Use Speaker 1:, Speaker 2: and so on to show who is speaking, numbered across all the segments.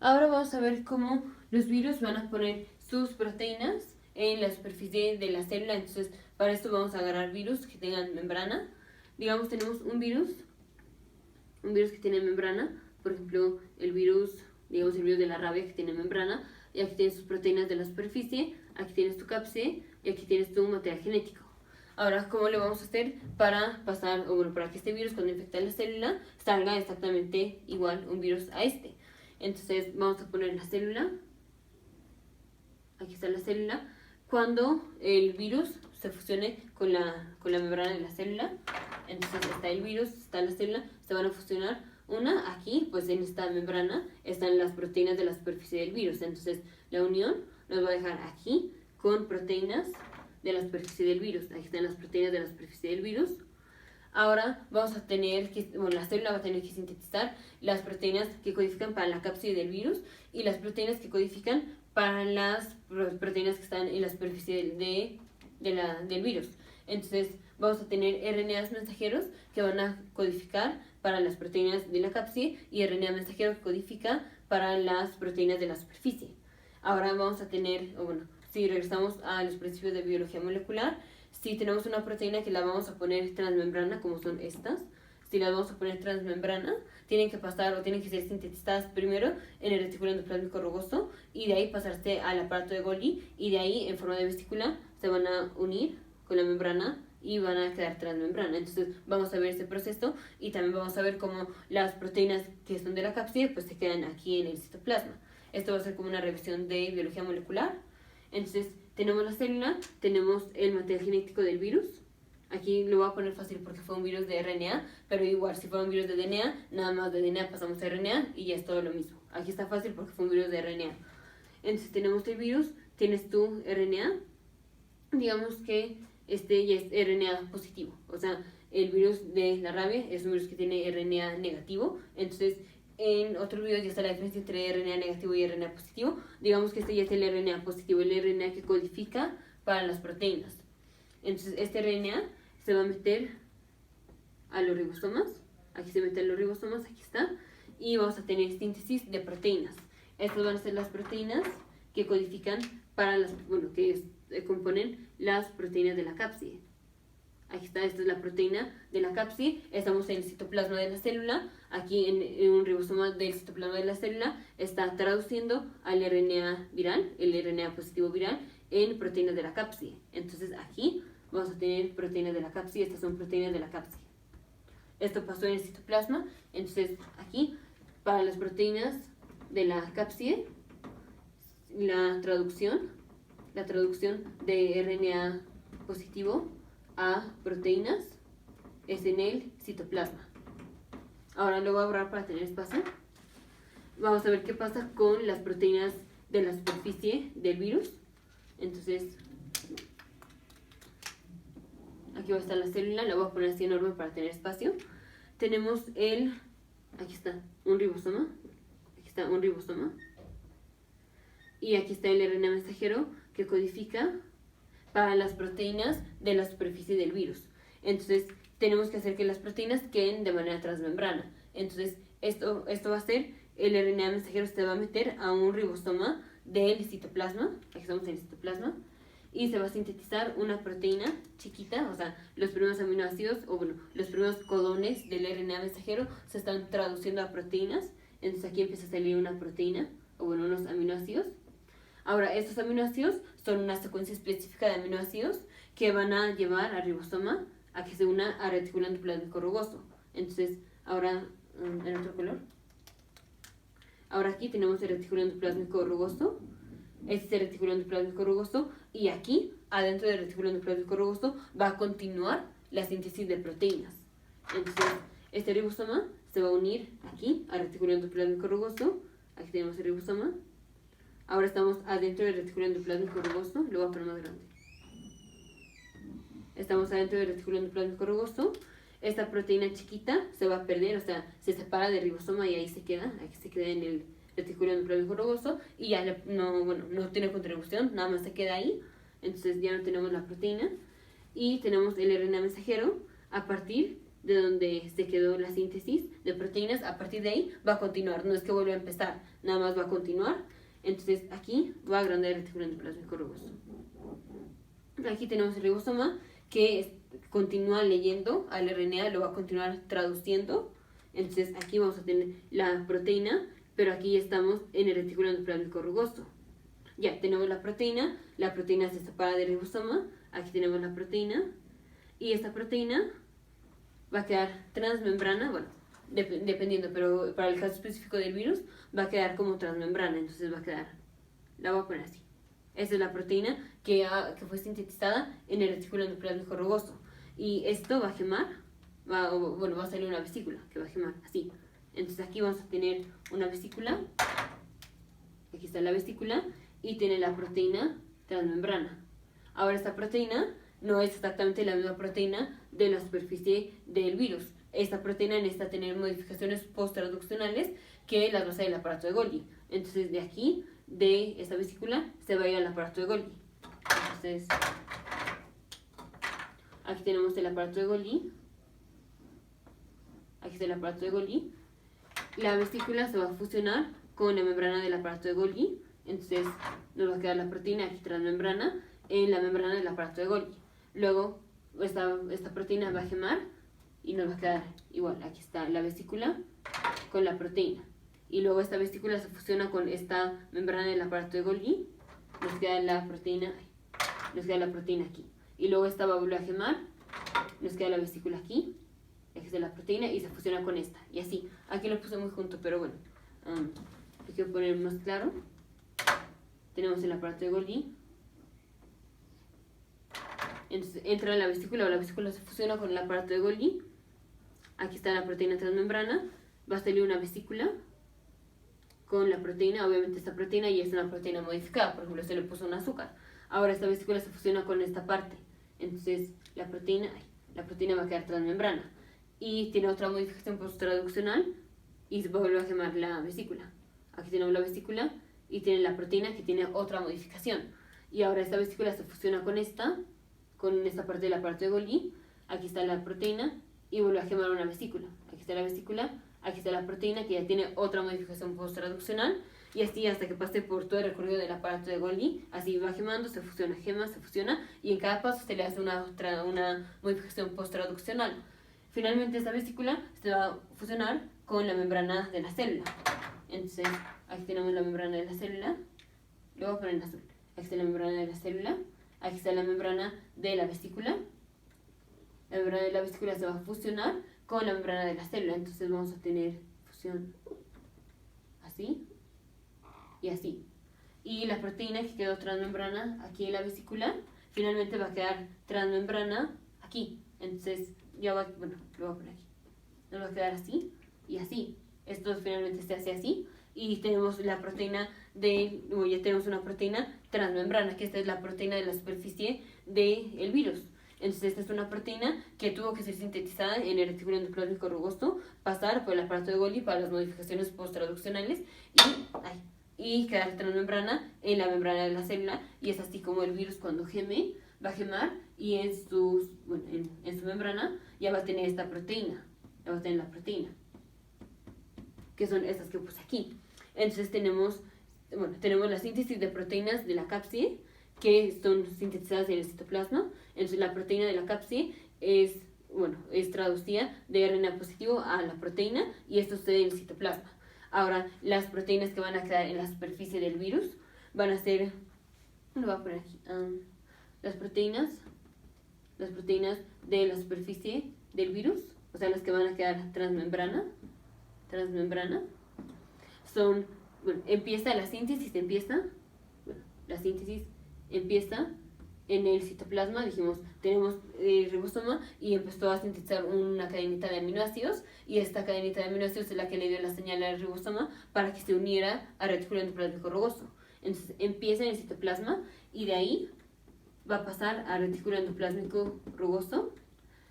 Speaker 1: Ahora vamos a ver cómo los virus van a poner sus proteínas en la superficie de la célula. Entonces, para esto vamos a agarrar virus que tengan membrana. Digamos, tenemos un virus que tiene membrana. Por ejemplo, el virus de la rabia que tiene membrana. Y aquí tienes tus proteínas de la superficie, aquí tienes tu cápside y aquí tienes tu material genético. Ahora, ¿cómo le vamos a hacer para pasar, o bueno, para que este virus cuando infecta la célula salga exactamente igual un virus a este? Entonces vamos a poner la célula, aquí está la célula, cuando el virus se fusione con la membrana de la célula, entonces está el virus, está la célula, se van a fusionar. Una, aquí, pues en esta membrana están las proteínas de la superficie del virus, entonces la unión nos va a dejar aquí con proteínas de la superficie del virus, aquí están las proteínas de la superficie del virus. Ahora vamos a tener que, la célula va a tener que sintetizar las proteínas que codifican para la cápside del virus y las proteínas que codifican para las proteínas que están en la superficie del virus. Entonces vamos a tener RNAs mensajeros que van a codificar para las proteínas de la cápside y RNA mensajero que codifica para las proteínas de la superficie. Ahora vamos a tener, si regresamos a los principios de biología molecular, si tenemos una proteína que la vamos a poner transmembrana, como son estas, si las vamos a poner transmembrana, tienen que pasar o tienen que ser sintetizadas primero en el retículo endoplásmico rugoso y de ahí pasarse al aparato de Golgi y de ahí en forma de vesícula se van a unir con la membrana y van a quedar transmembrana. Entonces vamos a ver ese proceso y también vamos a ver cómo las proteínas que son de la cápside pues se quedan aquí en el citoplasma. Esto va a ser como una revisión de biología molecular. Entonces tenemos la célula, tenemos el material genético del virus. Aquí lo voy a poner fácil porque fue un virus de RNA, pero igual si fuera un virus de DNA, nada más de DNA pasamos a RNA y ya es todo lo mismo. Aquí está fácil porque fue un virus de RNA. Entonces tenemos el virus, tienes tu RNA, digamos que este ya es RNA positivo, o sea, el virus de la rabia es un virus que tiene RNA negativo, entonces en otros videos ya está la diferencia entre RNA negativo y RNA positivo. Digamos que este ya es el RNA positivo, el RNA que codifica para las proteínas. Entonces este RNA se va a meter a los ribosomas, aquí se mete a los ribosomas, aquí está, y vamos a tener síntesis de proteínas. Estas van a ser las proteínas que codifican para que componen las proteínas de la cápside. Aquí está, esta es la proteína de la cápside, estamos en el citoplasma de la célula, aquí en un ribosoma del citoplasma de la célula está traduciendo al RNA viral, el RNA positivo viral, en proteínas de la cápside. Entonces aquí vamos a tener proteínas de la cápside, estas son proteínas de la cápside. Esto pasó en el citoplasma, entonces aquí para las proteínas de la cápside, la traducción de RNA positivo a proteínas es en el citoplasma. Ahora lo voy a borrar para tener espacio. Vamos a ver qué pasa con las proteínas de la superficie del virus. Entonces, aquí va a estar la célula, la voy a poner así enorme para tener espacio. Tenemos aquí está un ribosoma, y aquí está el RNA mensajero que codifica para las proteínas de la superficie del virus. Entonces tenemos que hacer que las proteínas queden de manera transmembrana. Entonces esto va a ser, el RNA mensajero se va a meter a un ribosoma del citoplasma, aquí estamos en el citoplasma, y se va a sintetizar una proteína chiquita, o sea, los primeros aminoácidos, los primeros codones del RNA mensajero se están traduciendo a proteínas. Entonces aquí empieza a salir una proteína, unos aminoácidos. Ahora, estos aminoácidos son una secuencia específica de aminoácidos que van a llevar al ribosoma a que se una al retículo endoplásmico rugoso. Entonces, ahora, en otro color. Ahora aquí tenemos el retículo endoplásmico rugoso. Este es el retículo endoplásmico rugoso. Y aquí, adentro del retículo endoplásmico rugoso, va a continuar la síntesis de proteínas. Entonces, este ribosoma se va a unir aquí al retículo endoplásmico rugoso. Aquí tenemos el ribosoma. Ahora estamos adentro del retículo endoplásmico rugoso, lo voy a poner más grande. Estamos adentro del retículo endoplásmico rugoso. Esta proteína chiquita se va a perder, o sea, se separa del ribosoma y ahí se queda, aquí se queda en el retículo endoplásmico rugoso y ya no tiene contribución, nada más se queda ahí. Entonces ya no tenemos la proteína y tenemos el RNA mensajero a partir de donde se quedó la síntesis de proteínas, a partir de ahí va a continuar, no es que vuelva a empezar, nada más va a continuar. Entonces aquí va a agrandar el reticulado endoplásmico rugoso. Aquí tenemos el ribosoma que continúa leyendo al RNA, lo va a continuar traduciendo. Entonces aquí vamos a tener la proteína, pero aquí ya estamos en el reticulado endoplásmico rugoso. Ya tenemos la proteína se separa del ribosoma, aquí tenemos la proteína, y esta proteína va a quedar transmembrana, bueno, dependiendo, pero para el caso específico del virus va a quedar como transmembrana, entonces va a quedar, la voy a poner así. Esa es la proteína que fue sintetizada en el reticulado endoplásmico rugoso. Y esto va a gemar, va a salir una vesícula que va a gemar, así. Entonces aquí vamos a tener una vesícula, aquí está la vesícula, y tiene la proteína transmembrana. Ahora esta proteína no es exactamente la misma proteína de la superficie del virus. Esta proteína necesita tener modificaciones post-traduccionales que las va a hacer el aparato de Golgi. Entonces de aquí, de esta vesícula, se va a ir al aparato de Golgi. Entonces, aquí tenemos el aparato de Golgi. Aquí está el aparato de Golgi. La vesícula se va a fusionar con la membrana del aparato de Golgi. Entonces nos va a quedar la proteína aquí transmembrana en la membrana del aparato de Golgi. Luego esta proteína va a gemar y nos va a quedar igual. Aquí está la vesícula con la proteína. Y luego esta vesícula se fusiona con esta membrana del aparato de Golgi. Nos queda la proteína aquí. Y luego esta va a volver a gemar. Nos queda la vesícula aquí. Aquí está la proteína y se fusiona con esta. Y así. Aquí lo puse muy junto, pero bueno. Hay que poner más claro. Tenemos el aparato de Golgi. Entonces entra en la vesícula o la vesícula se fusiona con el aparato de Golgi. Aquí está la proteína transmembrana. Va a salir una vesícula con la proteína. Obviamente esta proteína ya es una proteína modificada. Por ejemplo, se le puso un azúcar. Ahora esta vesícula se fusiona con esta parte. Entonces la proteína va a quedar transmembrana. Y tiene otra modificación post-traduccional y se vuelve a gemar la vesícula. Aquí tenemos la vesícula y tiene la proteína que tiene otra modificación. Y ahora esta vesícula se fusiona con esta parte del aparato de Golgi. Aquí está la proteína y vuelve a gemar una vesícula. Aquí está la vesícula, aquí está la proteína que ya tiene otra modificación post-traduccional. Y así hasta que pase por todo el recorrido del aparato de Golgi. Así va gemando, se fusiona, gema, se fusiona. Y en cada paso se le hace una modificación post-traduccional. Finalmente esta vesícula se va a fusionar con la membrana de la célula. Entonces aquí tenemos la membrana de la célula. Lo voy a poner en azul. Aquí está la membrana de la célula. Aquí está la membrana de la vesícula. La membrana de la vesícula se va a fusionar con la membrana de la célula. Entonces vamos a tener fusión así y así. Y la proteína que quedó transmembrana aquí en la vesícula, finalmente va a quedar transmembrana aquí. Entonces lo voy a poner aquí. Nos va a quedar así y así. Esto finalmente se hace así. Y tenemos la proteína ya tenemos una proteína transmembrana, que esta es la proteína de la superficie del virus. Entonces esta es una proteína que tuvo que ser sintetizada en el reticulado endoplásmico rugoso, pasar por el aparato de Golgi para las modificaciones post-traduccionales y quedar transmembrana en la membrana de la célula. Y es así como el virus cuando geme, va a gemar y en su membrana ya va a tener esta proteína, ya va a tener la proteína, que son estas que puse aquí. Entonces tenemos la síntesis de proteínas de la cápside, que son sintetizadas en el citoplasma. Entonces la proteína de la cápside es traducida de RNA positivo a la proteína y esto sucede en el citoplasma. Ahora, las proteínas que van a quedar en la superficie del virus van a ser, lo voy a poner aquí, las proteínas de la superficie del virus, o sea, las que van a quedar transmembrana, son, la síntesis empieza en el citoplasma. Dijimos, tenemos el ribosoma y empezó a sintetizar una cadenita de aminoácidos, y esta cadenita de aminoácidos es la que le dio la señal al ribosoma para que se uniera al reticulado endoplásmico rugoso. Entonces empieza en el citoplasma y de ahí va a pasar al reticulado endoplásmico rugoso.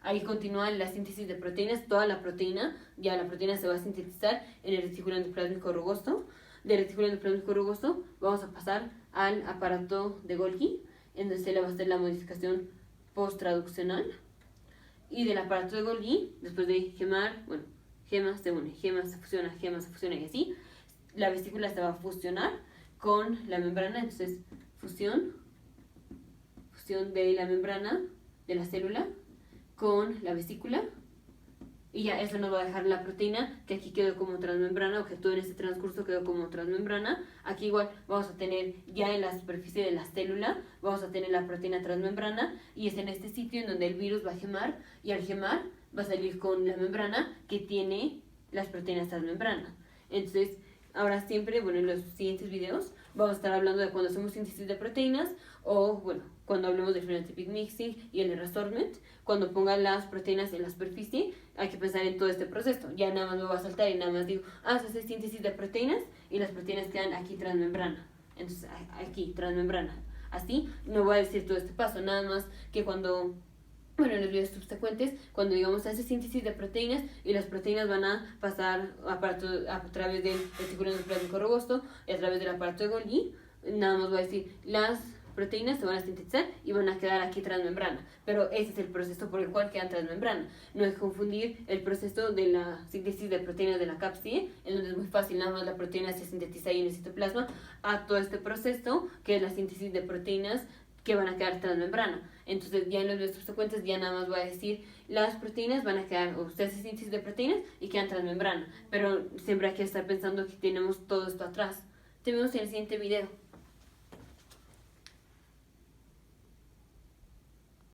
Speaker 1: Ahí continúa la síntesis de proteínas, toda la proteína se va a sintetizar en el reticulado endoplásmico rugoso. Del reticulado endoplásmico rugoso vamos a pasar al aparato de Golgi, en donde se le va a hacer la modificación post-traduccional. y del aparato de Golgi, después de gemar, bueno, gema se une, gema se fusiona y así, la vesícula se va a fusionar con la membrana, entonces fusión de la membrana de la célula con la vesícula, y ya eso nos va a dejar la proteína, que aquí quedó como transmembrana, o que todo en este transcurso quedó como transmembrana. Aquí igual vamos a tener, ya en la superficie de la célula, vamos a tener la proteína transmembrana, y es en este sitio en donde el virus va a gemar, y al gemar va a salir con la membrana que tiene las proteínas transmembrana. Entonces, ahora siempre, bueno, en los siguientes videos vamos a estar hablando de cuando hacemos síntesis de proteínas, o bueno, cuando hablemos del phenotypic mixing y el reassortment. Cuando ponga las proteínas en la superficie, hay que pensar en todo este proceso. Ya nada más me va a saltar y nada más digo, se hace síntesis de proteínas y las proteínas quedan aquí transmembrana. Entonces, aquí, transmembrana. Así, no voy a decir todo este paso, nada más que cuando, bueno, en los videos subsecuentes, cuando digamos hace síntesis de proteínas y las proteínas van a pasar a través del retículo endoplasmático rugoso y a través del aparato de Golgi, nada más voy a decir, las proteínas se van a sintetizar y van a quedar aquí transmembrana, pero ese es el proceso por el cual quedan transmembrana. No es confundir el proceso de la síntesis de proteínas de la cápside, en donde es muy fácil, nada más la proteína se sintetiza ahí en el citoplasma, a todo este proceso que es la síntesis de proteínas que van a quedar transmembrana. Entonces ya en los videos subsecuentes ya nada más voy a decir, las proteínas van a quedar, o se hace síntesis de proteínas y quedan transmembrana, pero siempre hay que estar pensando que tenemos todo esto atrás. Te vemos en el siguiente video.